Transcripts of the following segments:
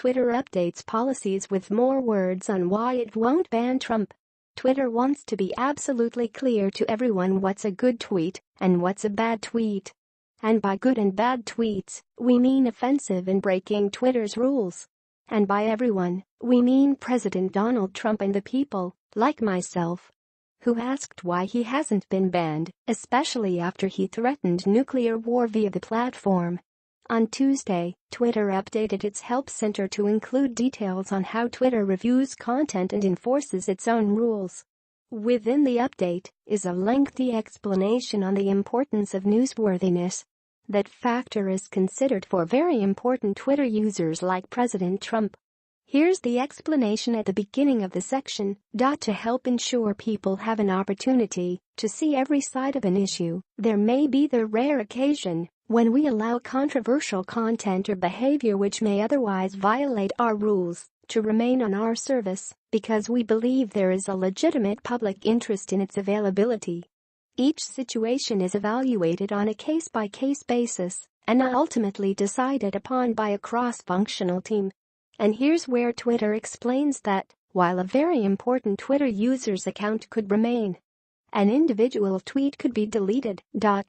Twitter updates policies with more words on why it won't ban Trump. Twitter wants to be absolutely clear to everyone what's a good tweet and what's a bad tweet. And by good and bad tweets, we mean offensive and breaking Twitter's rules. And by everyone, we mean President Donald Trump and the people, like myself, who asked why he hasn't been banned, especially after he threatened nuclear war via the platform. On Tuesday, Twitter updated its help center to include details on how Twitter reviews content and enforces its own rules. Within the update is a lengthy explanation on the importance of newsworthiness. That factor is considered for very important Twitter users like President Trump. Here's the explanation at the beginning of the section. To help ensure people have an opportunity to see every side of an issue, there may be the rare occasion when we allow controversial content or behavior which may otherwise violate our rules to remain on our service because we believe there is a legitimate public interest in its availability. Each situation is evaluated on a case-by-case basis and ultimately decided upon by a cross-functional team. And here's where Twitter explains that, while a very important Twitter user's account could remain, an individual tweet could be deleted.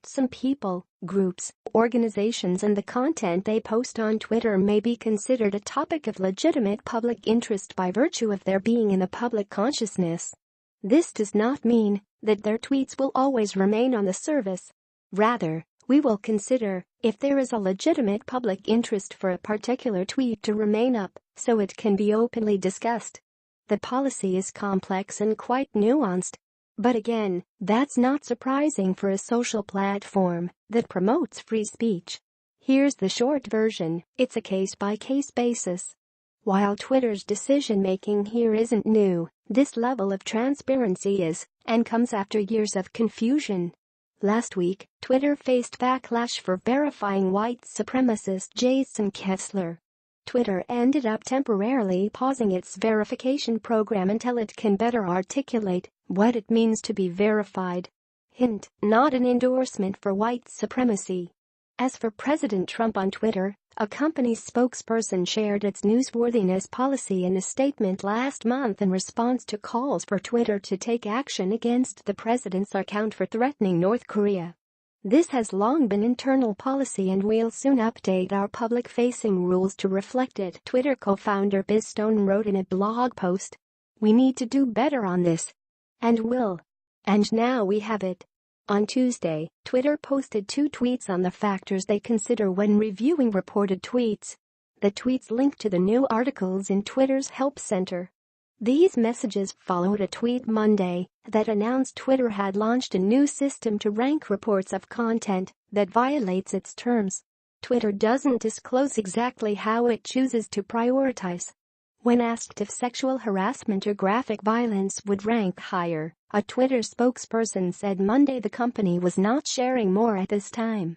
Some people, groups, organizations and the content they post on Twitter may be considered a topic of legitimate public interest by virtue of their being in the public consciousness. This does not mean that their tweets will always remain on the service. Rather, we will consider if there is a legitimate public interest for a particular tweet to remain up so it can be openly discussed. The policy is complex and quite nuanced. But again, that's not surprising for a social platform that promotes free speech. Here's the short version. It's a case-by-case basis. While Twitter's decision-making here isn't new, this level of transparency is, and comes after years of confusion. Last week, Twitter faced backlash for verifying white supremacist Jason Kessler. Twitter ended up temporarily pausing its verification program until it can better articulate what it means to be verified. Hint: not an endorsement for white supremacy. As for President Trump on Twitter, a company spokesperson shared its newsworthiness policy in a statement last month in response to calls for Twitter to take action against the president's account for threatening North Korea. This has long been internal policy and we'll soon update our public-facing rules to reflect it, Twitter co-founder Biz Stone wrote in a blog post. We need to do better on this. And will. And now we have it. On Tuesday, Twitter posted 2 tweets on the factors they consider when reviewing reported tweets. The tweets link to the new articles in Twitter's Help Center. These messages followed a tweet Monday that announced Twitter had launched a new system to rank reports of content that violates its terms. Twitter doesn't disclose exactly how it chooses to prioritize. When asked if sexual harassment or graphic violence would rank higher, a Twitter spokesperson said Monday the company was not sharing more at this time.